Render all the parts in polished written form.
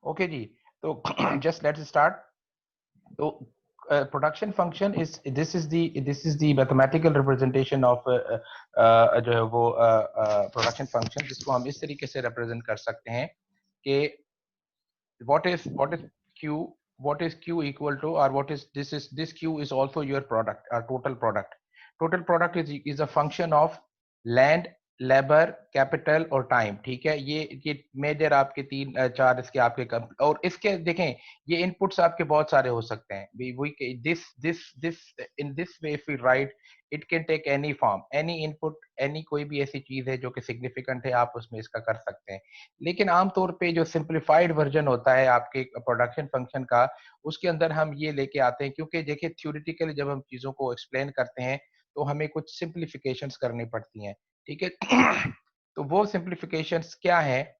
Okay जी, तो just let's start. तो production function is this is the mathematical representation of जो है वो प्रोडक्शन फंक्शन, जिसको हम इस तरीके से रिप्रेजेंट कर सकते हैं कि what is q, what is q equal to, or what is this q is also your product, total product is a function of land, labour, capital और टाइम। ठीक है, ये मेजर आपके तीन चार इसके आपके और इसके देखें, ये इनपुट्स आपके बहुत सारे हो सकते हैं। We this in this way if we write, it can take any form, any input, any कोई भी ऐसी चीज है जो कि सिग्निफिकेंट है, आप उसमें इसका कर सकते हैं। लेकिन आमतौर पे जो सिंप्लीफाइड वर्जन होता है आपके प्रोडक्शन फंक्शन का, उसके अंदर हम ये लेके आते हैं, क्योंकि देखिए थ्योरेटिकली जब हम चीजों को एक्सप्लेन करते हैं तो हमें कुछ सिंप्लीफिकेशंस करनी पड़ती हैं। ठीक है, तो वो सिंप्लीफिकेशंस क्या है?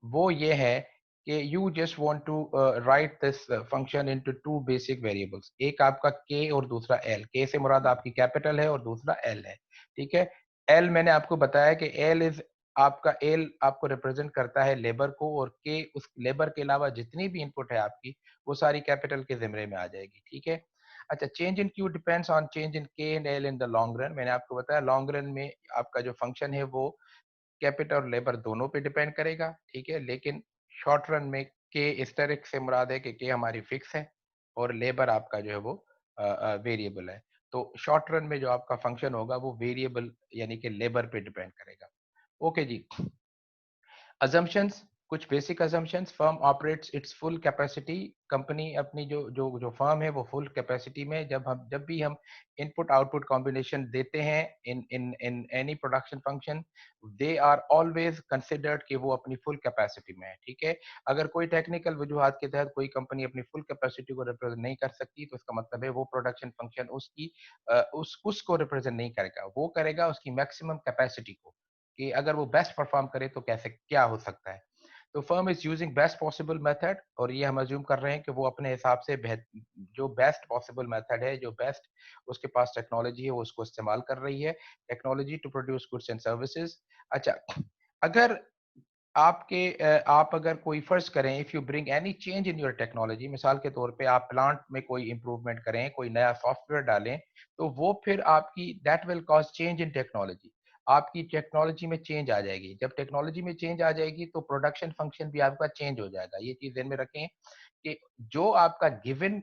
वो ये है कि you just want to write this function into two basic variables, एक आपका के और दूसरा एल। के से मुराद आपकी कैपिटल है और दूसरा एल है। ठीक है, एल मैंने आपको बताया कि एल इज आपका, एल आपको रिप्रेजेंट करता है लेबर को, और के उस लेबर के अलावा जितनी भी इनपुट है आपकी, वो सारी कैपिटल के जिम्मे में आ जाएगी। ठीक है, अच्छा, change in Q depends on change in K and L in the long run. मैंने आपको बताया लॉन्ग रन में आपका जो फंक्शन है वो कैपिटल और लेबर दोनों पे डिपेंड करेगा। ठीक है, लेकिन शॉर्ट रन में के हिस्टेरिक से मुराद है कि के हमारी फिक्स है और लेबर आपका जो है वो वेरिएबल है। तो शॉर्ट रन में जो आपका फंक्शन होगा वो वेरिएबल यानी कि लेबर पे डिपेंड करेगा। ओके जी, अजम्पशंस, कुछ basic assumptions. Firm operates it's full capacity, company अपनी जो जो जो फर्म है वो फुल कैपेसिटी में, जब भी हम इनपुट आउटपुट कॉम्बिनेशन देते हैं in in in any production function, they are always considered कि वो अपनी फुल कैपेसिटी में है। ठीक है, अगर कोई टेक्निकल वजूहात के तहत कोई कंपनी अपनी फुल कैपेसिटी को रिप्रेजेंट नहीं कर सकती, तो इसका मतलब है वो प्रोडक्शन फंक्शन उसकी उसको रिप्रेजेंट नहीं करेगा, वो करेगा उसकी मैक्सिमम कैपेसिटी को, कि अगर वो बेस्ट परफॉर्म करे तो कैसे क्या हो सकता है। तो firm is using best possible method, और ये हम अज्यूम कर रहे हैं कि वो अपने हिसाब से जो बेस्ट पॉसिबल मेथड है, जो बेस्ट उसके पास टेक्नोलॉजी है, वो उसको इस्तेमाल कर रही है, technology to produce goods and services. अच्छा, अगर आप अगर कोई फर्ज करें, if you bring any change in your technology, मिसाल के तौर पे आप प्लांट में कोई इंप्रूवमेंट करें, कोई नया सॉफ्टवेयर डालें, तो वो फिर आपकी that will cause change in technology, आपकी टेक्नोलॉजी में चेंज आ जाएगी। जब टेक्नोलॉजी में चेंज आ जाएगी तो प्रोडक्शन फंक्शन भी आपका चेंज हो जाएगा। ये चीज ध्यान में रखें कि जो आपका गिवन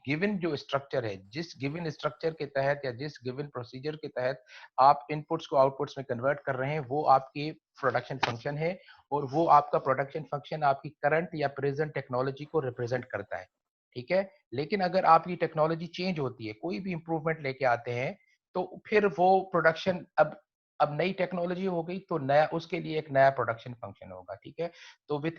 गिवन जो स्ट्रक्चर है, जिस गिवन स्ट्रक्चर के तहत या जिस गिवन प्रोसीजर के तहत आप इनपुट्स को आउटपुट्स में कन्वर्ट कर रहे हैं, वो आपकी प्रोडक्शन फंक्शन है, और वो आपका प्रोडक्शन फंक्शन आपकी करंट या प्रेजेंट टेक्नोलॉजी को रिप्रेजेंट करता है। ठीक है, लेकिन अगर आपकी टेक्नोलॉजी चेंज होती है, कोई भी इंप्रूवमेंट लेके आते हैं, तो फिर वो प्रोडक्शन अब नई टेक्नोलॉजी हो गई, तो नया उसके लिए एक नया प्रोडक्शन फंक्शन होगा। ठीक है, so with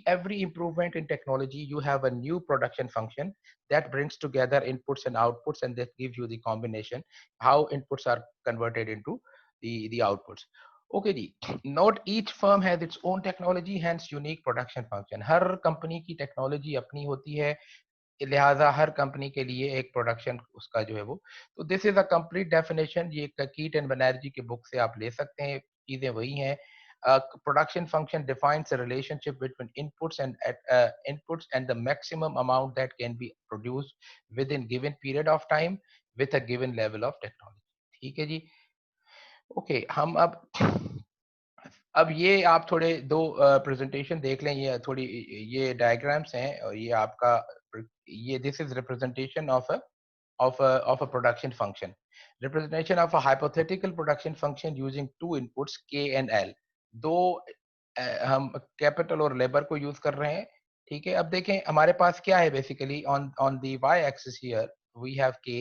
every improvement in technology, you have a new production function that brings together inputs and outputs, and that gives you the combination how inputs are converted into the outputs. Okay जी, not each firm has its own technology, hence unique production function. Her company की technology अपनी होती है, लिहाजा हर company के लिए एक production उसका जो है वो। तो this is a complete definition, ये कीट एंड बनर्जी की बुक से आप ले सकते हैं, चीजें वही हैं। Production function defines a relationship between inputs and the maximum amount that can be produced within given period of time with a given level of technology। ठीक है जी, ओके, हम अब ये आप थोड़े दो प्रेजेंटेशन देख लें, ये थोड़ी ये डायग्राम्स हैं, और ये आपका ये this is representation of a production function, representation of a hypothetical production function using two inputs k and l। दो हम कैपिटल और लेबर को यूज कर रहे हैं। ठीक है, अब देखें हमारे पास क्या है, basically on on the y axis here we have k।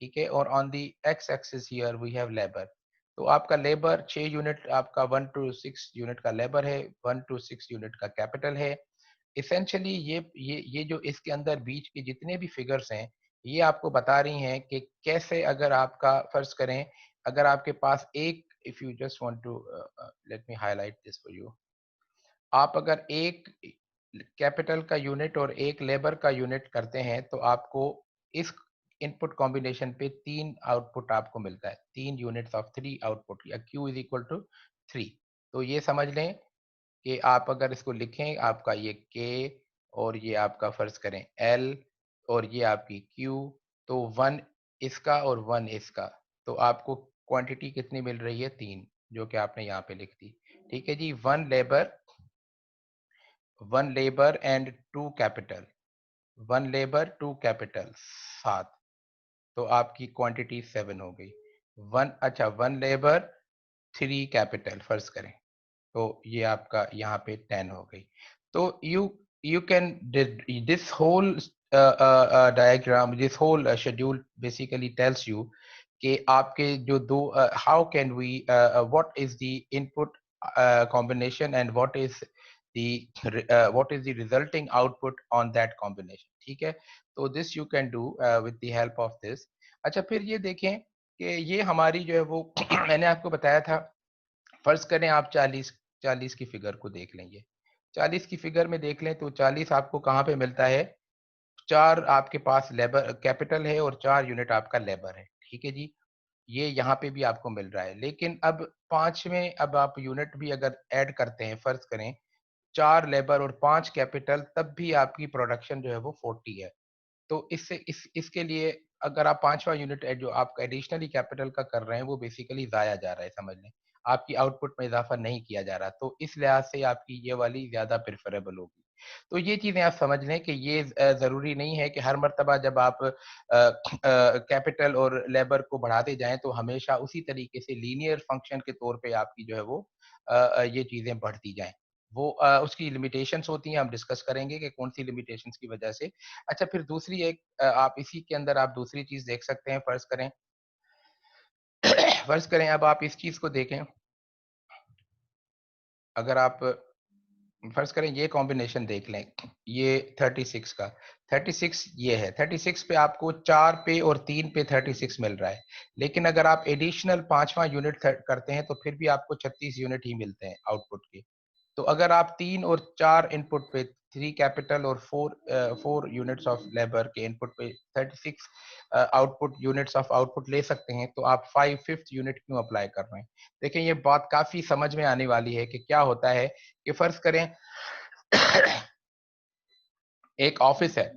ठीक है, और on the X axis here we have labour. तो आपका लेबर 6 यूनिट, आपका 1 to 6 यूनिट का लेबर है, 1 to 6 यूनिट का कैपिटल है। इसेंशियली ये जो इसके अंदर बीच के जितने भी फिगर्स हैं, ये आपको बता रही हैं कि कैसे, अगर आपका फर्ज करें, अगर आपके पास एक, if you just want to let me highlight this for you, आप अगर एक कैपिटल का यूनिट और एक लेबर का यूनिट करते हैं, तो आपको इस इनपुट कॉम्बिनेशन पे 3 आउटपुट आपको मिलता है, 3 यूनिट्स ऑफ 3 आउटपुट, या Q इज इक्वल टू 3। तो ये समझ लें कि आप अगर इसको लिखें, आपका ये K और ये आपका फर्ज करें L और ये आपकी Q, तो 1 इसका और 1 इसका, तो आपको क्वांटिटी कितनी मिल रही है? 3, जो कि आपने यहाँ पे लिख दी। ठीक है जी, 1 labour and 2 capital, 1 labour 2 capital 7, तो आपकी क्वांटिटी 7 हो गई। 1 लेबर 3 कैपिटल फर्ज करें, तो ये आपका यहाँ पे 10 हो गई। तो you can this whole diagram, this whole schedule basically tells you कि आपके जो दो how can we what is the input combination and what is the resulting output on that combination, ठीक है? तो this you can do with the help of this। अच्छा, फिर ये देखें कि ये हमारी जो है वो मैंने आपको बताया था, फर्ज करें आप 40 की फिगर को देख लें। ये 40 की फिगर में देख लें तो 40 आपको कहाँ पे मिलता है? 4 आपके पास लेबर कैपिटल है और 4 यूनिट आपका लेबर है, ठीक है जी? ये यहाँ पे भी आपको मिल रहा है, लेकिन अब 5 में अब आप यूनिट भी अगर ऐड करते हैं, फर्ज करें 4 लेबर और 5 कैपिटल, तब भी आपकी प्रोडक्शन जो है वो 40 है। तो इसके लिए अगर आप 5वां यूनिट जो आप एडिशनली कैपिटल का कर रहे हैं, वो बेसिकली ज़ाया जा रहा है, समझ लें। आपकी आउटपुट में इज़ाफ़ा नहीं किया जा रहा, तो इस लिहाज से आपकी ये वाली ज़्यादा प्रेफ़रेबल होगी। तो ये चीज़ें आप समझ लें कि ये ज़रूरी नहीं है कि हर मर्तबा जब आप कैपिटल और लेबर को बढ़ाते जाएँ, तो हमेशा उसी तरीके से लीनियर फ़ंक्शन के तौर पे आपकी जो है वो ये चीज़ें बढ़ती जाएँ। वो उसकी लिमिटेशंस होती हैं, हम डिस्कस करेंगे कि कौन-सी लिमिटेशंस की वजह से। अच्छा, फिर दूसरी एक आप इसी के अंदर आप दूसरी चीज़ देख सकते हैं, फ़र्ज़ करें फ़र्ज़ करें अब आप इस चीज़ को देखें, अगर आप फ़र्ज़ करें ये कॉम्बिनेशन देख लें, ये 36 का, 36 ये है, 36 पे आपको 4 पे और 3 पे 36 मिल रहा है। लेकिन अगर आप एडिशनल 5वां यूनिट करते हैं, तो फिर भी आपको 36 यूनिट ही मिलते हैं आउटपुट के। तो अगर आप 3 और 4 इनपुट पे 3 कैपिटल और 4 यूनिट्स ऑफ लेबर के इनपुट पे 36 आउटपुट यूनिट्स ऑफ आउटपुट ले सकते हैं, तो आप 5th यूनिट क्यों अप्लाई कर रहे हैं? देखिए, ये बात काफ़ी समझ में आने वाली है कि क्या होता है कि फ़र्ज़ करें एक ऑफिस है,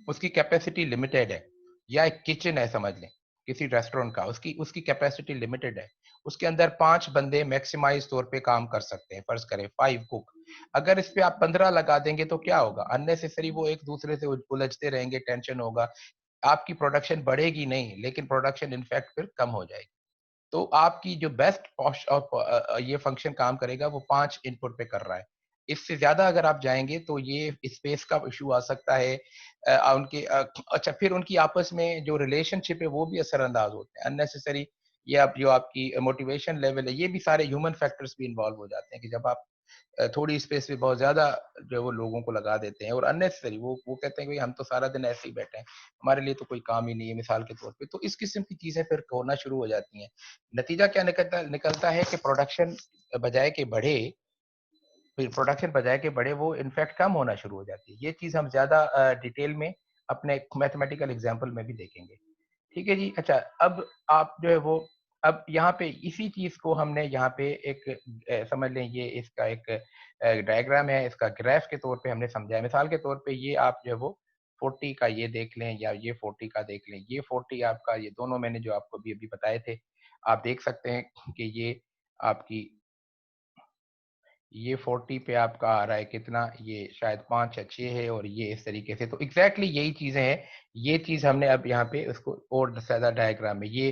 उसकी कैपेसिटी लिमिटेड है, या एक किचन है समझ लें, किसी रेस्टोरेंट का, उसकी उसकी कैपेसिटी लिमिटेड है। उसके अंदर 5 बंदे मैक्सिमाइज़ तौर पे काम कर सकते हैं, फ़र्ज़ करें 5 कुक। अगर इस पे आप 15 लगा देंगे तो क्या होगा? अननेसेसरी वो एक-दूसरे से उलझते रहेंगे, टेंशन होगा। आपकी प्रोडक्शन बढ़ेगी नहीं, लेकिन प्रोडक्शन इन फैक्ट फिर कम हो जाएगी। तो आपकी जो बेस्ट ये फंक्शन काम करेगा, वो 5 इनपुट पे कर रहा है। इससे ज़्यादा अगर आप जाएँगे तो ये स्पेस का इश्यू आ सकता है। अच्छा, फिर उनकी आपस में जो रिलेशनशिप है वो भी असर-अंदाज़ होते हैं। अननेसेसरी ये आप जो आपकी मोटिवेशन लेवल है, ये भी सारे ह्यूमन फैक्टर्स भी इन्वॉल्व हो जाते हैं कि जब आप थोड़ी स्पेस पे बहुत ज़्यादा जो है वो लोगों को लगा देते हैं, और अननेसेसरी वो कहते हैं कि भई हम तो सारा दिन ऐसे ही बैठे हैं, हमारे लिए तो कोई काम ही नहीं है, मिसाल के तौर पे। तो इस किस्म की चीज़ें फिर होना शुरू हो जाती हैं। नतीजा क्या निकलता है कि बजाय के बढ़े प्रोडक्शन बजाय के बढ़े, वो इनफैक्ट कम होना शुरू हो जाती है। ये चीज़ हम ज़्यादा डिटेल में अपने मैथमेटिकल एग्ज़ाम्पल में भी देखेंगे। ठीक है जी। अच्छा, अब आप जो है वो अब यहाँ पे इसी चीज़ को हमने यहाँ पे एक समझ लें, ये इसका एक डायग्राम है, इसका ग्राफ के तौर पे हमने समझा है। मिसाल के तौर पे ये आप जो है वो 40 का ये देख लें, या ये 40 का देख लें। ये 40 आपका, ये दोनों मैंने जो आपको अभी-अभी बताए थे। आप देख सकते हैं कि ये आपकी ये 40 पे आपका आ रहा है कितना, ये शायद 5 या 6 है, और ये इस तरीके से। तो एग्ज़ैक्टली यही चीज़ें हैं। ये चीज़ हमने अब यहाँ पे उसको और ज़्यादा डायग्राम में ये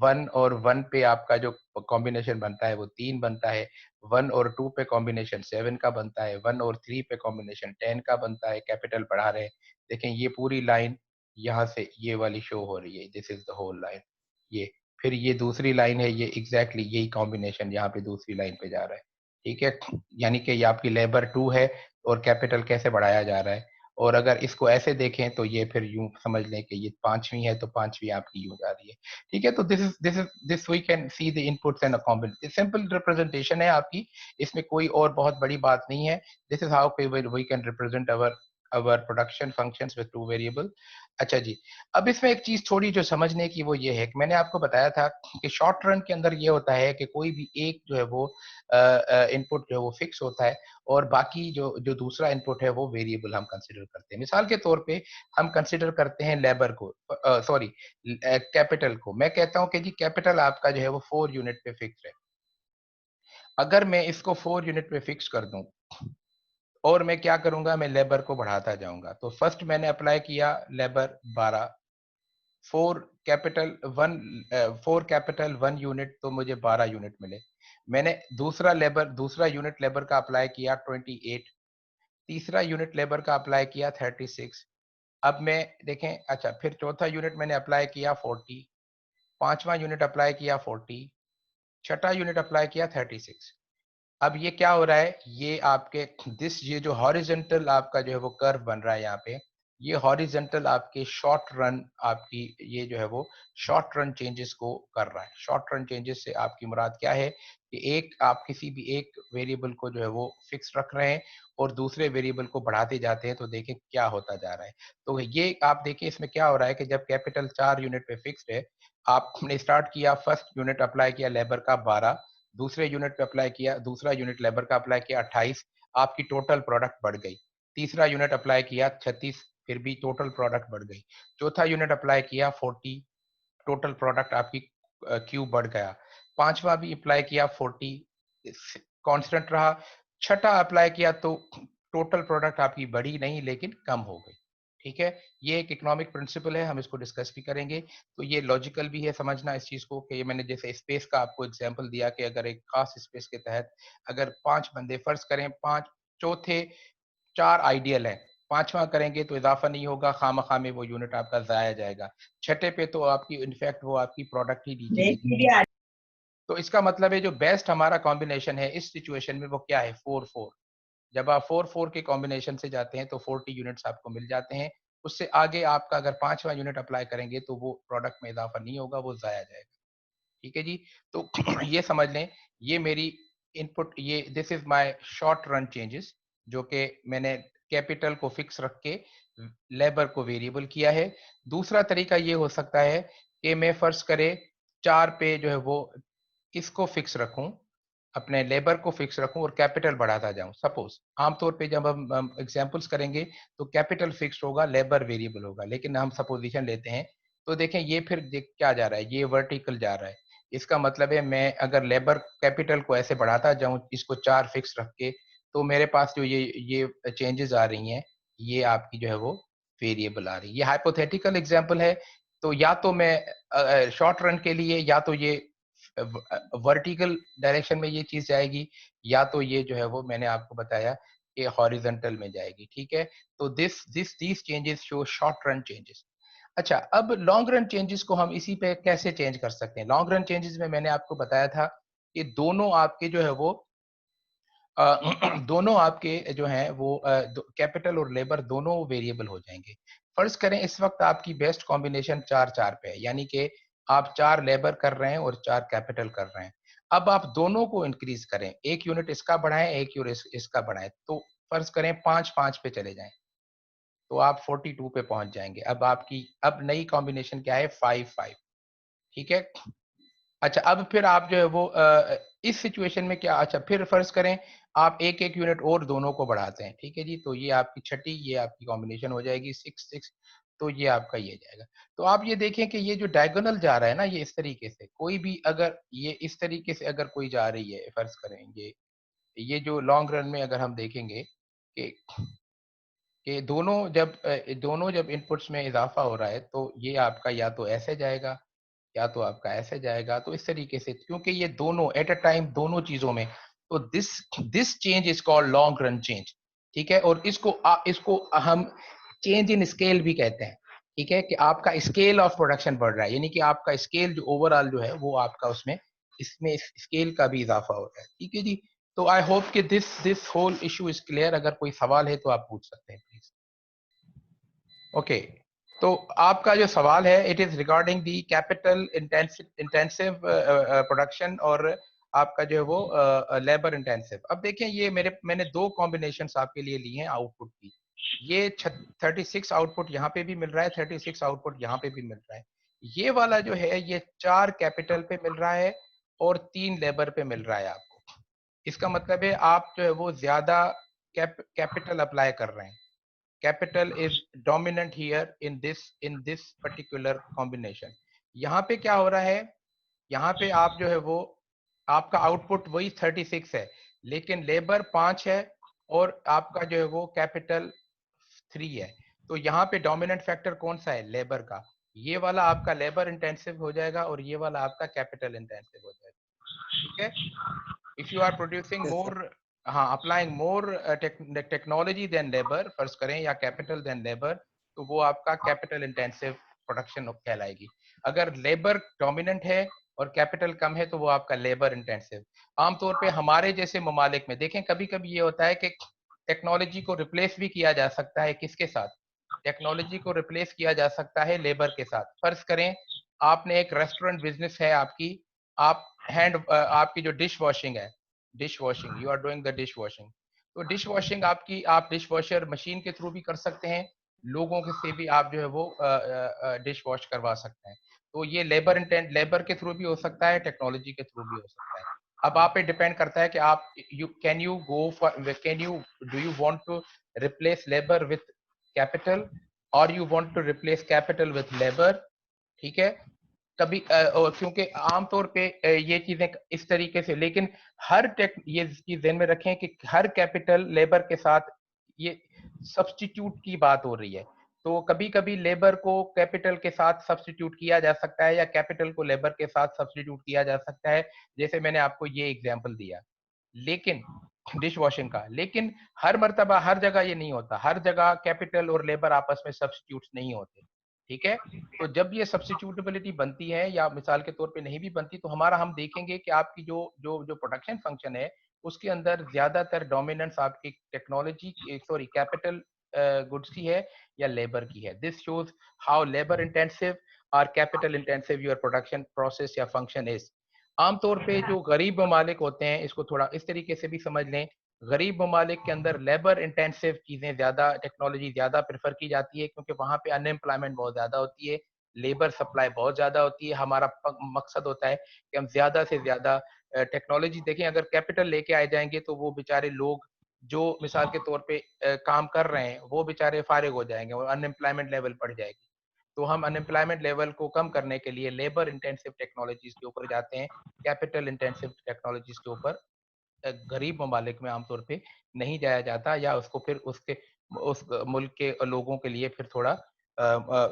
1 और 1 पे आपका जो कॉम्बिनेशन बनता है वो 3 बनता है। 1 और 2 पे कॉम्बिनेशन 7 का बनता है। 1 और 3 पे कॉम्बिनेशन 10 का बनता है, कैपिटल बढ़ा रहे हैं। देखें ये पूरी लाइन यहाँ से ये वाली शो हो रही है, this is the whole line. ये फिर ये दूसरी लाइन है, ये एग्ज़ैक्टली यही कॉम्बिनेशन यहाँ पे दूसरी लाइन पे जा रहा है। ठीक है? यानी कि ये आपकी लेबर 2 है, और कैपिटल कैसे बढ़ाया जा रहा है। और अगर इसको ऐसे देखें तो ये फिर यूँ समझ लें कि ये 5वीं है, तो 5वीं आपकी हो जा रही है। ठीक है? तो this we can see the inputs and simple representation है आपकी, इसमें कोई और बहुत बड़ी बात नहीं है। This is how we can represent our our production functions with two variable। अच्छा जी, अब इसमें एक चीज थोड़ी जो समझने की वो ये है कि मैंने आपको बताया था कि शॉर्ट रन के अंदर ये होता है कि कोई भी एक जो है वो इनपुट जो है वो फिक्स होता है और बाकी जो जो दूसरा इनपुट है वो वेरिएबल हम कंसिडर करते हैं। मिसाल के तौर पे हम कंसिडर करते हैं लेबर को, सॉरी कैपिटल को। मैं कहता हूं कि जी कैपिटल आपका जो है वो 4 यूनिट पे फिक्स है। अगर मैं इसको 4 यूनिट पे फिक्स कर दूं और मैं क्या करूंगा, मैं लेबर को बढ़ाता जाऊंगा। तो फर्स्ट मैंने अप्लाई किया लेबर 12, 4 कैपिटल 1, 4 कैपिटल 1 यूनिट, तो मुझे 12 यूनिट मिले। मैंने दूसरा यूनिट लेबर का अप्लाई किया 28, तीसरा यूनिट लेबर का अप्लाई किया 36। अब मैं देखें, अच्छा फिर चौथा यूनिट मैंने अप्लाई किया 40, पांचवा यूनिट अप्लाई किया 40, छठा यूनिट अप्लाई किया 36। अब ये क्या हो रहा है, ये आपके ये जो हॉरिजेंटल आपका जो है वो कर्व बन रहा है यहाँ पे, ये हॉरिजेंटल आपके शॉर्ट रन आपकी ये जो है वो शॉर्ट रन चेंजेस को कर रहा है। शॉर्ट रन चेंजेस से आपकी मुराद क्या है कि एक आप किसी भी एक वेरिएबल को जो है वो फिक्स रख रहे हैं और दूसरे वेरिएबल को बढ़ाते जाते हैं, तो देखें क्या होता जा रहा है। तो ये आप देखिए इसमें क्या हो रहा है कि जब कैपिटल 4 यूनिट पे फिक्स्ड है, आपने स्टार्ट किया, फर्स्ट यूनिट अप्लाई किया लेबर का 12, दूसरे यूनिट पे अप्लाई किया, दूसरा यूनिट लेबर का अप्लाई किया 28, आपकी टोटल प्रोडक्ट बढ़ गई। तीसरा यूनिट अप्लाई किया 36, फिर भी टोटल प्रोडक्ट बढ़ गई। चौथा यूनिट अप्लाई किया 40, टोटल प्रोडक्ट आपकी क्यू बढ़ गया। पांचवा भी अप्लाई किया 40, कांस्टेंट रहा। छठा अप्लाई किया तो टोटल प्रोडक्ट आपकी बढ़ी नहीं लेकिन कम हो गई। ठीक है, ये एक इकोनॉमिक प्रिंसिपल है, हम इसको डिस्कस भी करेंगे। तो ये लॉजिकल भी है समझना इस चीज को कि ये मैंने जैसे स्पेस का आपको एग्जांपल दिया कि अगर एक खास स्पेस के तहत अगर 5 बंदे फर्ज करें, 5 चौथे 4 आइडियल है, पांचवा करेंगे तो इजाफा नहीं होगा, खामखा में वो यूनिट आपका जाया जाएगा। छठे पे तो आपकी इनफैक्ट वो आपकी प्रोडक्ट ही नीचे गिर जाएगी। तो इसका मतलब है जो बेस्ट हमारा कॉम्बिनेशन है इस सिचुएशन में वो क्या है, 4-4। जब आप 4-4 के कॉम्बिनेशन से जाते हैं तो 40 यूनिट्स आपको मिल जाते हैं। उससे आगे आपका अगर पांचवा यूनिट अप्लाई करेंगे तो वो प्रोडक्ट में इजाफा नहीं होगा, वो जाया जाएगा। ठीक है जी, तो ये समझ लें, ये मेरी इनपुट, ये this is my short run changes जो कि मैंने कैपिटल को फिक्स रख के लेबर को वेरिएबल किया है। दूसरा तरीका ये हो सकता है कि मैं फर्ज करे 4 पे जो है वो इसको फिक्स रखूं, अपने लेबर को फिक्स रखूं और कैपिटल बढ़ाता जाऊं। सपोज आमतौर पे जब हम एग्जांपल्स करेंगे तो कैपिटल फिक्स्ड होगा, लेबर वेरिएबल होगा, लेकिन हम सपोजिशन लेते हैं तो देखें ये फिर देख क्या जा रहा है, ये वर्टिकल जा रहा है। इसका मतलब है मैं अगर लेबर कैपिटल को ऐसे बढ़ाता जाऊं इसको 4 फिक्स रख के, तो मेरे पास जो ये चेंजेस आ रही हैं, ये आपकी जो है वो वेरिएबल आ रही है। ये हाइपोथेटिकल एग्जांपल है, तो या तो मैं शॉर्ट रन के लिए या तो ये वर्टिकल डायरेक्शन में ये चीज जाएगी, या तो ये जो है वो मैंने आपको बताया कि हॉरिजॉन्टल में जाएगी। ठीक है, तो these changes show short run changes. अच्छा, अब लॉन्ग रन चेंजेस को हम इसी पे कैसे चेंज कर सकते हैं। लॉन्ग रन चेंजेस में मैंने आपको बताया था कि दोनों आपके जो है वो दोनों आपके जो हैं वो कैपिटल और लेबर दोनों वेरिएबल हो जाएंगे। फर्ज करें इस वक्त आपकी बेस्ट कॉम्बिनेशन 4-4 पे है, यानी कि आप 4 लेबर कर रहे हैं और 4 कैपिटल कर रहे हैं। अब आप दोनों को इंक्रीज करें, एक यूनिट इसका बढ़ाएं, एक यूनिट इसका बढ़ाएं, तो फर्ज करें 5-5 पे चले जाएं, तो आप 42 पे पहुंच जाएंगे। अब आपकी अब नई कॉम्बिनेशन क्या है, 5-5। ठीक है, अच्छा अब फिर आप जो है वो इस सिचुएशन में क्या, अच्छा फिर फर्ज करें आप एक एक यूनिट और दोनों को बढ़ाते हैं। ठीक है जी, तो ये आपकी छठी, ये आपकी कॉम्बिनेशन हो जाएगी 6-6, तो ये आपका ये जाएगा। तो आप ये देखें कि ये जो डायगोनल जा रहा है ना, ये इस तरीके से कोई भी अगर ये इस तरीके से अगर कोई जा रही है, फर्ज करें ये जो लॉन्ग रन में अगर हम देखेंगे कि दोनों जब इनपुट्स में इजाफा हो रहा है तो ये आपका या तो ऐसे जाएगा या तो आपका ऐसे जाएगा। तो इस तरीके से क्योंकि ये दोनों एट अ टाइम दोनों चीजों में, तो this this change is called long run change. ठीक है, और इसको हम चेंज इन स्केल भी कहते हैं। ठीक है, कि आपका स्केल ऑफ प्रोडक्शन बढ़ रहा है, यानी कि आपका स्केल जो ओवरऑल जो है वो आपका उसमें इसमें स्केल का भी इजाफा हो रहा है। ठीक है जी, तो आई होप कि this whole issue is clear. अगर कोई सवाल है तो आप पूछ सकते हैं प्लीज। ओके, तो आपका जो सवाल है it is regarding the capital intensive production और आपका जो है वो लेबर इंटेंसिव। अब देखें ये मैंने दो कॉम्बिनेशंस आपके लिए ली हैं आउटपुट की। ये 36 आउटपुट यहाँ पे भी मिल रहा है, 36 आउटपुट यहाँ पे भी मिल रहा है। ये वाला जो है ये 4 कैपिटल पे मिल रहा है और 3 लेबर पे मिल रहा है आपको। इसका मतलब है आप जो है वो ज्यादा कैपिटल अप्लाई कर रहे हैं। Capital is dominant here in this particular combination. यहाँ पे क्या हो रहा है, यहाँ पे आप जो है वो आपका आउटपुट वही 36 है, लेकिन लेबर 5 है और आपका जो है वो कैपिटल 3 है। तो यहाँ पे डोमिनेंट फैक्टर कौन सा है, लेबर का। ये वाला आपका लेबर इंटेंसिव हो जाएगा और ये वाला आपका कैपिटल इंटेंसिव हो जाएगा। ठीक है, if you are producing yes sir. More, हाँ, applying more technology then labour first करें, या कैपिटल देन लेबर, तो वो आपका कैपिटल इंटेंसिव प्रोडक्शन कहलाएगी। अगर लेबर डोमिनेंट है और कैपिटल कम है तो वो आपका लेबर इंटेंसिव। आमतौर पे हमारे जैसे ममालिक में देखें कभी कभी ये होता है कि टेक्नोलॉजी को रिप्लेस भी किया जा सकता है, किसके साथ, टेक्नोलॉजी को रिप्लेस किया जा सकता है लेबर के साथ। फर्ज करें आपने एक रेस्टोरेंट बिजनेस है आपकी, आप आपकी जो डिश वॉशिंग है, dish washing, you are doing the dish washing, तो डिश वॉशिंग आपकी आप डिश वॉशर मशीन के थ्रू भी कर सकते हैं, लोगों के से भी आप जो है वो डिश वॉश करवा सकते हैं। तो ये लेबर इंटेंट, लेबर के थ्रू भी हो सकता है, टेक्नोलॉजी के थ्रू भी हो सकता है। अब आप पे डिपेंड करता है कि आप you go for, can you, do you want to replace labour with capital और you want to replace capital with labour. ठीक है, कभी क्योंकि आमतौर पे ये चीजें इस तरीके से, लेकिन हर टेक ये चीज ध्यान में रखें कि हर कैपिटल लेबर के साथ ये सब्स्टिट्यूट की बात हो रही है। तो कभी कभी लेबर को कैपिटल के साथ सब्स्टिट्यूट किया जा सकता है या कैपिटल को लेबर के साथ सब्स्टिट्यूट किया जा सकता है, जैसे मैंने आपको ये एग्जांपल दिया। लेकिन डिश वॉशिंग का, लेकिन हर मर्तबा हर जगह ये नहीं होता, हर जगह कैपिटल और लेबर आपस में सब्स्टिट्यूट नहीं होते। ठीक है, तो जब ये सब्स्टिट्यूटेबिलिटी बनती है या मिसाल के तौर पे नहीं भी बनती, तो हमारा हम देखेंगे कि आपकी जो जो जो प्रोडक्शन फंक्शन है उसके अंदर ज्यादातर डोमिनेंस आपकी टेक्नोलॉजी, सॉरी कैपिटल गुड्स की है या लेबर की है। This shows how labour intensive और capital intensive your production process या फंक्शन इज। आमतौर पे जो गरीब ममालिक होते हैं, इसको थोड़ा इस तरीके से भी समझ लें, गरीब ममालिक के अंदर लेबर इंटेंसिव चीजें ज्यादा, टेक्नोलॉजी ज्यादा प्रेफर की जाती है, क्योंकि वहां पे अनएम्प्लॉयमेंट बहुत ज्यादा होती है, लेबर सप्लाई बहुत ज्यादा होती है। हमारा मकसद होता है कि हम ज्यादा से ज्यादा टेक्नोलॉजी देखें। अगर कैपिटल लेके आए जाएंगे तो वो बेचारे लोग जो मिसाल के तौर पे काम कर रहे हैं वो बेचारे फारिग हो जाएंगे और अनएम्प्लॉयमेंट लेवल बढ़ जाएगी। तो हम अनएम्प्लॉयमेंट लेवल को कम करने के लिए लेबर इंटेंसिव टेक्नोलॉजीज के ऊपर जाते हैं, कैपिटल इंटेंसिव टेक्नोलॉजीज के ऊपर गरीब ममालिक में आमतौर पे नहीं जाया जाता, या उसको फिर उसके उस मुल्क के लोगों के लिए फिर थोड़ा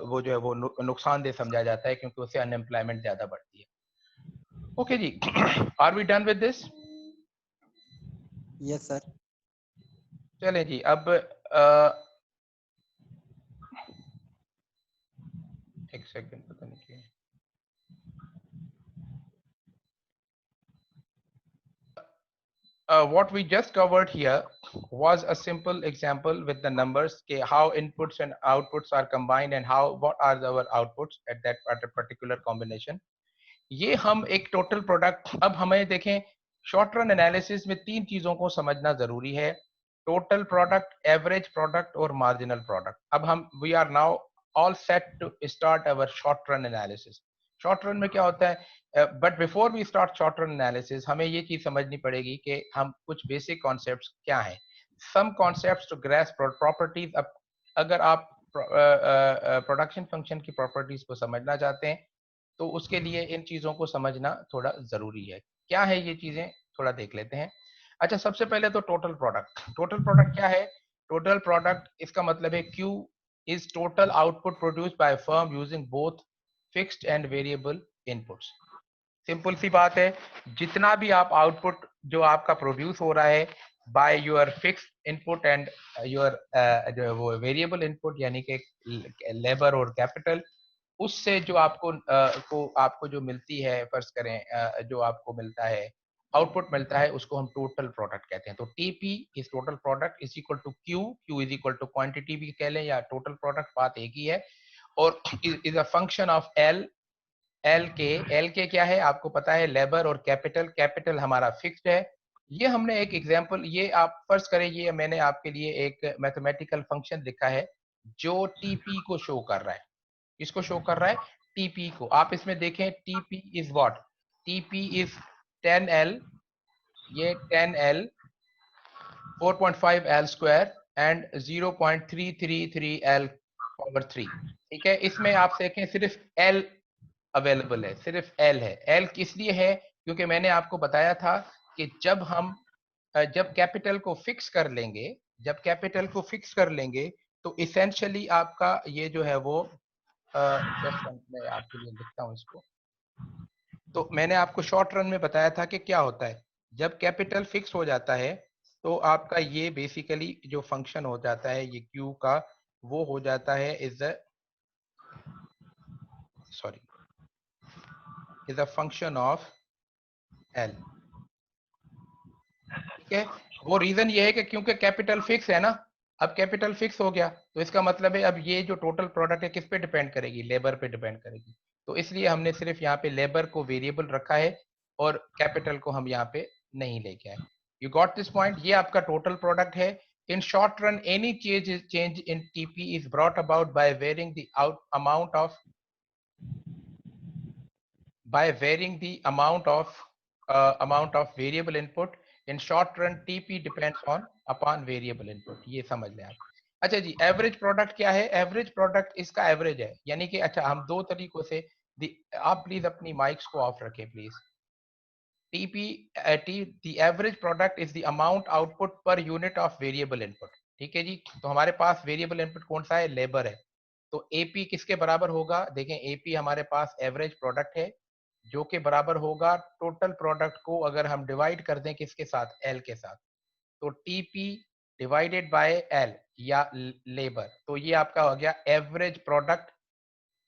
वो जो है वो नुकसानदेह समझा जाता है, क्योंकि उससे अनएम्प्लॉयमेंट ज्यादा बढ़ती है। ओके जी, are we done with this? Yes sir. चलें जी, अब एक सेकंड, पता नहीं क्यों what we just covered here was a simple example with the numbers, how inputs and outputs are combined and how what are our outputs at that particular combination. ये हम एक टोटल प्रोडक्ट, अब हमें देखें short run analysis में तीन चीजों को समझना जरूरी है, टोटल प्रोडक्ट, एवरेज प्रोडक्ट और मार्जिनल प्रोडक्ट। अब हम we are now all set to start our short run analysis. Short run में क्या होता है, but before we start short run analysis हमें ये चीज समझनी पड़ेगी कि हम कुछ बेसिक कॉन्सेप्ट्स क्या हैं, सम कॉन्सेप्ट्स टू ग्रास्प प्रॉपर्टीज। अब अगर आप प्रोडक्शन फंक्शन की प्रॉपर्टीज को समझना चाहते हैं तो उसके लिए इन चीजों को समझना थोड़ा जरूरी है। क्या है ये चीजें, थोड़ा देख लेते हैं। अच्छा, सबसे पहले तो टोटल प्रोडक्ट। टोटल प्रोडक्ट क्या है? टोटल प्रोडक्ट इसका मतलब है Q is total output produced by firm using both fixed and variable inputs. Simple सी बात है, जितना भी आप आउटपुट जो आपका प्रोड्यूस हो रहा है by your fixed input and your जो है वो वेरिएबल इनपुट, यानी कि लेबर और कैपिटल, उससे जो आपको जो मिलती है, फर्ज करें जो आपको मिलता है, आउटपुट मिलता है, उसको हम टोटल प्रोडक्ट कहते हैं। तो TP is total product is equal to Q, Q is equal to quantity भी कह लें या टोटल प्रोडक्ट, बात एक ही है। और is a function of L. L के क्या है आपको पता है, लेबर और कैपिटल। कैपिटल हमारा फिक्स्ड है, ये हमने एक एग्जांपल, ये आप फर्ज करें, ये मैंने आपके लिए एक मैथमेटिकल फंक्शन लिखा है जो टीपी को शो कर रहा है। इसको शो कर रहा है टीपी को। आप इसमें देखें TP is what, TP is 10L, ये 10L 4.5L square and 0.333L power 3। ठीक है, इसमें आप देखें सिर्फ L अवेलेबल है, सिर्फ L है। L किस लिए है? क्योंकि मैंने आपको बताया था कि जब हम जब कैपिटल को फिक्स कर लेंगे, जब कैपिटल को फिक्स कर लेंगे तो इसेंशियली आपका ये जो है वो जस्ट मैं आपके लिए लिखता हूं इसको। तो मैंने आपको शॉर्ट रन में बताया था कि क्या होता है जब कैपिटल फिक्स हो जाता है, तो आपका ये बेसिकली जो फंक्शन हो जाता है ये क्यू का, वो हो जाता है is a sorry is a function of L. ठीक है, वो रीजन ये है कि क्योंकि कैपिटल फिक्स है ना, अब कैपिटल फिक्स हो गया तो इसका मतलब है अब ये जो टोटल प्रोडक्ट है किस पे डिपेंड करेगी, लेबर पे डिपेंड करेगी। तो इसलिए हमने सिर्फ यहाँ पे लेबर को वेरिएबल रखा है और कैपिटल को हम यहाँ पे नहीं लेके आए। You got this point? ये आपका टोटल प्रोडक्ट है। In short run any change in TP is brought about by varying the amount of variable input. In short run TP depends on upon variable input, ये समझ लें आप। अच्छा जी, average product क्या है? एवरेज प्रोडक्ट इसका average है, यानी कि अच्छा हम दो तरीकों से आप प्लीज अपनी माइक्स को ऑफ रखें please. TP the average product is the amount output per unit of variable input। ठीक है जी, तो हमारे पास वेरिएबल इनपुट कौन सा है? लेबर है। तो एपी किसके बराबर होगा? देखें एपी हमारे पास एवरेज प्रोडक्ट है जो कि बराबर होगा टोटल प्रोडक्ट को अगर हम डिवाइड कर दें किसके साथ? एल के साथ। तो टीपी डिवाइडेड बाय एल या लेबर, तो ये आपका हो गया एवरेज प्रोडक्ट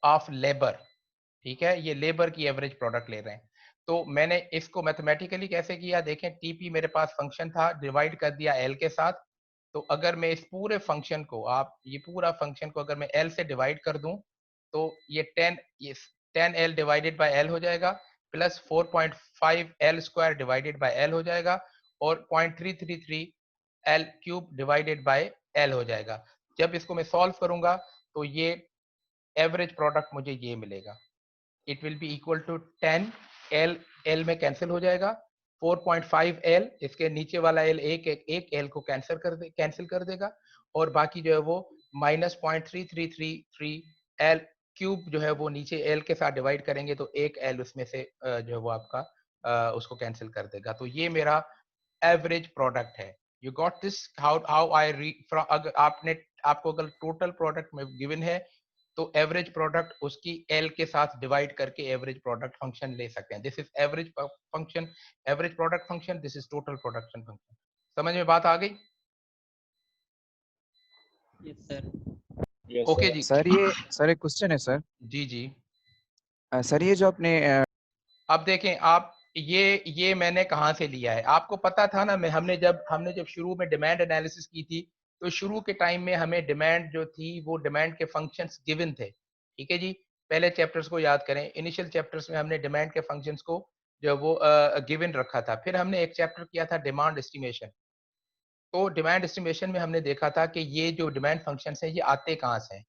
ऑफ लेबर। ठीक है, ये लेबर की एवरेज प्रोडक्ट ले रहे हैं। तो मैंने इसको मैथमेटिकली कैसे किया? देखें टीपी मेरे पास फंक्शन था, डिवाइड कर दिया एल के साथ। तो अगर मैं इस पूरे फंक्शन को, आप ये पूरा फंक्शन को अगर मैं एल से डिवाइड कर दूं तो ये 10L डिवाइडेड बाय एल हो जाएगा, plus 4.5L square divided by L हो जाएगा, और 0.333L cube divided by L हो जाएगा। जब इसको मैं सॉल्व करूंगा तो ये एवरेज प्रोडक्ट मुझे ये मिलेगा। It will be equal to 10L, L में कैंसिल हो जाएगा, 4.5L, इसके नीचे वाला एल एक एल को कैंसिल कर देगा, और बाकी जो है वो -0.3333L क्यूब जो है वो नीचे एल के साथ डिवाइड करेंगे तो एक एल उसमें से जो है वो आपका उसको कैंसिल कर देगा। तो ये मेरा एवरेज प्रोडक्ट है। You got this? How I री अगर आपने, आपको अगर टोटल प्रोडक्ट में गिवन है तो एवरेज प्रोडक्ट उसकी एल के साथ डिवाइड करके एवरेज प्रोडक्ट फंक्शन ले सकते हैं। This is average function, average product function, this is total production function. समझ में बात आ गई? Yes sir. Yes okay sir. जी। सर एक क्वेश्चन है सर। जी जी। सर ये जो आपने अब देखें आप, ये मैंने कहाँ से लिया है आपको पता था ना? मैं हमने जब शुरू में डिमांड एनालिसिस की थी तो शुरू के टाइम में हमें डिमांड जो थी वो डिमांड के फंक्शंस गिवन थे। ठीक है जी, पहले चैप्टर्स को याद करें, इनिशियल चैप्टर्स में हमने डिमांड के फंक्शंस को जो वो गिवन रखा था। फिर हमने एक चैप्टर किया था डिमांड एस्टिमेशन। तो डिमांड एस्टिमेशन में हमने देखा था कि ये जो डिमांड फंक्शंस हैं ये आते कहाँ से हैं।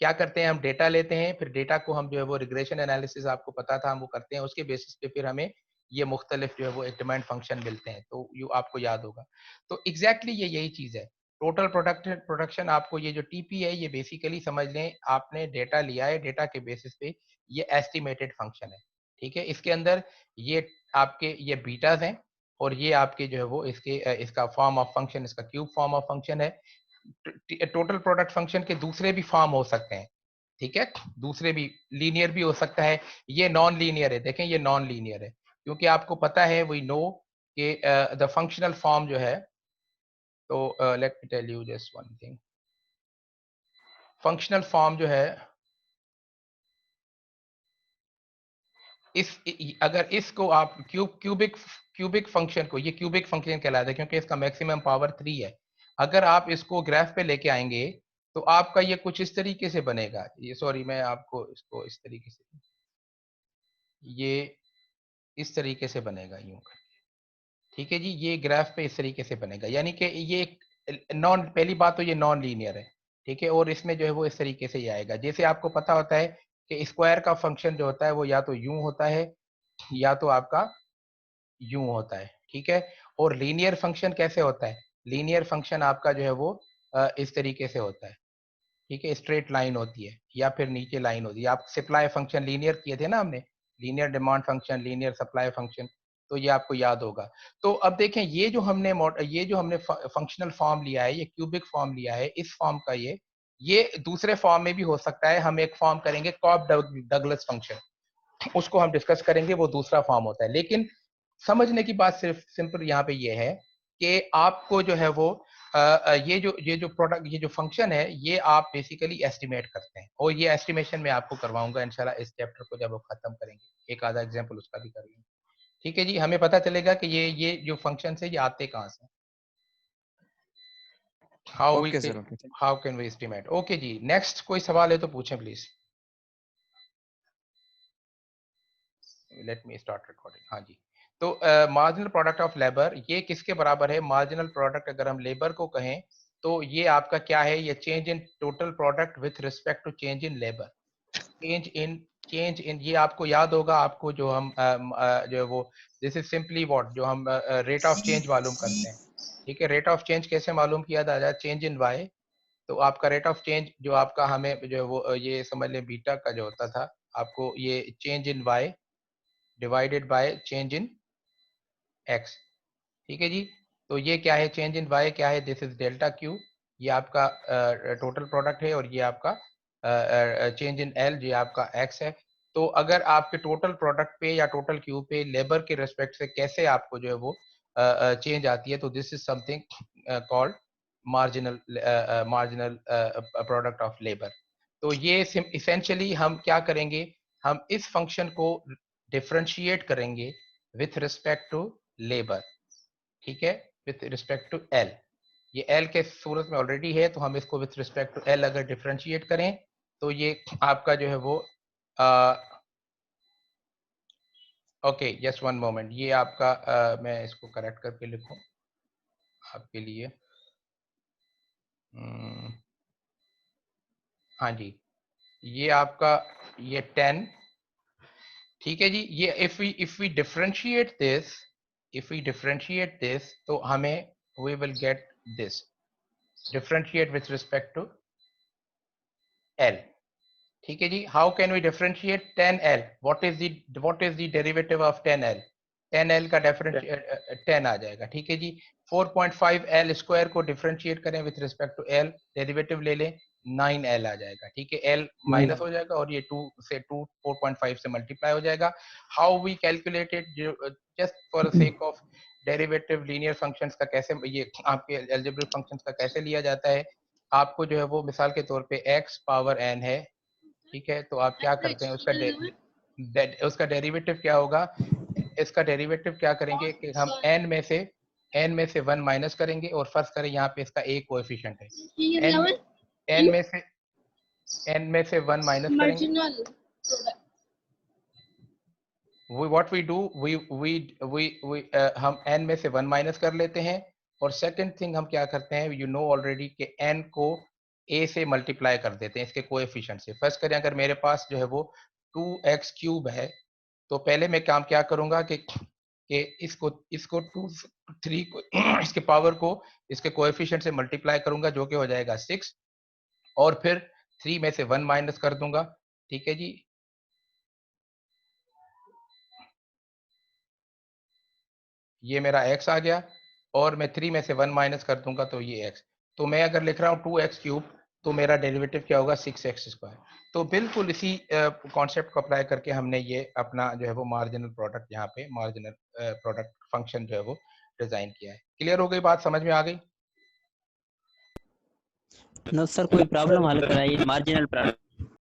क्या करते हैं? हम डेटा लेते हैं, फिर डेटा को हम जो है वो रिग्रेशन एनालिसिस आपको पता था हम वो करते हैं, उसके बेसिस पे फिर हमें ये मुख्तलिफ जो है वो एक डिमांड फंक्शन मिलते हैं। तो यू आपको याद होगा। तो एग्जैक्टली ये यही चीज है। टोटल प्रोडक्शन आपको ये जो टीपी है ये बेसिकली समझ लें आपने डेटा लिया है, डेटा के बेसिस पे ये एस्टिमेटेड फंक्शन है। ठीक है, इसके अंदर ये आपके ये बीटाज हैं और ये आपके जो है वो इसके इसका फॉर्म ऑफ फंक्शन, इसका क्यूब फॉर्म ऑफ फंक्शन है। टोटल प्रोडक्ट फंक्शन के दूसरे भी फॉर्म हो सकते हैं। ठीक है, दूसरे भी, लीनियर भी हो सकता है, ये नॉन लीनियर है। देखें ये नॉन लीनियर है क्योंकि आपको पता है वी नो कि द फंक्शनल फॉर्म जो है, तो let me tell you just one thing. Functional form जो है अगर इसको आप क्यूबिक फंक्शन को, ये क्यूबिक फंक्शन कहलाता है क्योंकि इसका मैक्सिमम पावर 3 है। अगर आप इसको ग्राफ पे लेके आएंगे तो आपका ये कुछ इस तरीके से बनेगा। ये सॉरी, मैं आपको इसको इस तरीके से, ये इस तरीके से बनेगा यूं। ठीक है जी, ये ग्राफ पे इस तरीके से बनेगा, यानी कि ये नॉन, पहली बात तो ये नॉन लीनियर है, ठीक है, और इसमें जो है वो इस तरीके से ही आएगा। जैसे आपको पता होता है कि स्क्वायर का फंक्शन जो होता है वो या तो यूं होता है या तो आपका यूं होता है, ठीक है। और लीनियर फंक्शन कैसे होता है? लीनियर फंक्शन आपका जो है वो इस तरीके से होता है, ठीक है, स्ट्रेट लाइन होती है या फिर नीचे लाइन होती है। आप सप्लाई फंक्शन लीनियर किए थे ना हमने, linear demand function, linear supply function, तो ये आपको याद होगा। तो अब देखें, ये जो हमने फंक्शनल फॉर्म लिया है, ये क्यूबिक फॉर्म लिया है, इस फॉर्म का ये दूसरे फॉर्म में भी हो सकता है। हम एक फॉर्म करेंगे कॉप डगलस फंक्शन, उसको हम डिस्कस करेंगे, वो दूसरा फॉर्म होता है। लेकिन समझने की बात सिर्फ सिंपल यहाँ पे ये है कि आपको जो है वो ये जो फंक्शन है, ये आप बेसिकली एस्टिमेट करते हैं, और ये एस्टिमेशन मैं आपको करवाऊंगा इंशाल्लाह इस चैप्टर को जब वो खत्म करेंगे, एक आधा एग्जांपल उसका भी करेंगे, ठीक है जी। हमें पता चलेगा कि ये जो फंक्शन है ये आते कहाँ से, okay sir, okay. How can we estimate. Okay जी, नेक्स्ट कोई सवाल है तो पूछें please. Let me start recording. हाँ जी, तो मार्जिनल प्रोडक्ट ऑफ लेबर ये किसके बराबर है? मार्जिनल प्रोडक्ट अगर हम लेबर को कहें तो ये आपका क्या है? ये change in total product with respect to change in labour. Change in ये आपको याद होगा, आपको जो हम जो है वो, दिस इज सिंपली व्हाट, जो हम रेट ऑफ चेंज मालूम करते हैं, ठीक है। रेट ऑफ चेंज कैसे मालूम किया जाता है? Change in Y. तो आपका रेट ऑफ चेंज जो आपका हमें जो है वो ये समझ लें बीटा का जो होता था, आपको ये change in Y divided by change in X, ठीक है जी। तो ये क्या है? चेंज इन वाई क्या है? दिस इज डेल्टा क्यू, ये आपका टोटल प्रोडक्ट है, और ये आपका चेंज इन एल, ये आपका एक्स है। तो अगर आपके टोटल प्रोडक्ट पे या टोटल क्यू पे लेबर के रिस्पेक्ट से कैसे आपको जो है वो चेंज आती है, तो this is something called marginal product of labour. तो ये इसेंशियली हम क्या करेंगे? हम इस फंक्शन को डिफरेंशिएट करेंगे विथ रिस्पेक्ट टू लेबर, ठीक है, विथ रिस्पेक्ट टू एल। ये एल के सूरत में ऑलरेडी है, तो हम इसको विथ रिस्पेक्ट टू एल अगर डिफरेंशिएट करें तो ये आपका जो है वो ओके, जस्ट वन मोमेंट, ये आपका मैं इसको करेक्ट करके लिखूं आपके लिए। हाँ जी, ये आपका ये 10, ठीक है जी। ये इफ वी डिफरेंशिएट दिस तो हमें we will get this, differentiate with respect to L, ठीक है जी। How can we differentiate 10L? What is the derivative of 10L? 10L का डिफरेंशिएट 10 आ जाएगा, ठीक है जी। 4.5L स्क्वायर को डिफरेंशिएट करें with respect to L, derivative ले लें, 9L आ जाएगा, ठीक है। L माइनस हो जाएगा और ये 2 4.5 से मल्टीप्लाई हो जाएगा। How we calculated, just for the sake of derivative, linear functions का कैसे, ये आपके अलजेब्रिक फंक्शंस का कैसे लिया जाता है? आपको जो है वो मिसाल के तौर पे x पावर n है, ठीक है, तो आप क्या करते हैं? उसका डेरिवेटिव क्या होगा? इसका डेरिवेटिव क्या करेंगे कि हम n में से 1 माइनस करेंगे, और फर्ज करें यहाँ पे इसका एक कोएफिशिएंट है, n में से n में से 1 माइनस करेंगे। व्हाट वी डू, वी हम n में से 1 माइनस कर लेते हैं, और सेकंड थिंग हम क्या करते हैं, यू नो ऑलरेडी कि n को a से मल्टीप्लाई कर देते हैं इसके कोएफिशिएंट से। फर्स्ट करें, अगर मेरे पास जो है वो 2x क्यूब है, तो पहले मैं काम क्या करूंगा कि इसको 2 3 को इसके पावर को इसके कोएफिशिएंट से मल्टीप्लाई करूंगा, जो कि हो जाएगा 6, और फिर 3 में से 1 माइनस कर दूंगा, ठीक है जी। ये मेरा x आ गया, और मैं 3 में से 1 माइनस कर दूंगा तो ये x। तो मैं अगर लिख रहा हूँ 2x क्यूब, तो मेरा डेरिवेटिव क्या होगा? 6x square. तो बिल्कुल इसी कॉन्सेप्ट को अप्लाई करके हमने ये अपना जो है वो मार्जिनल प्रोडक्ट, यहाँ पे मार्जिनल प्रोडक्ट फंक्शन जो है वो डिजाइन किया है। क्लियर हो गई बात? समझ में आ गई? नो सर, कोई प्रॉब्लम हल कराइए मार्जिनल प्रोडक्ट।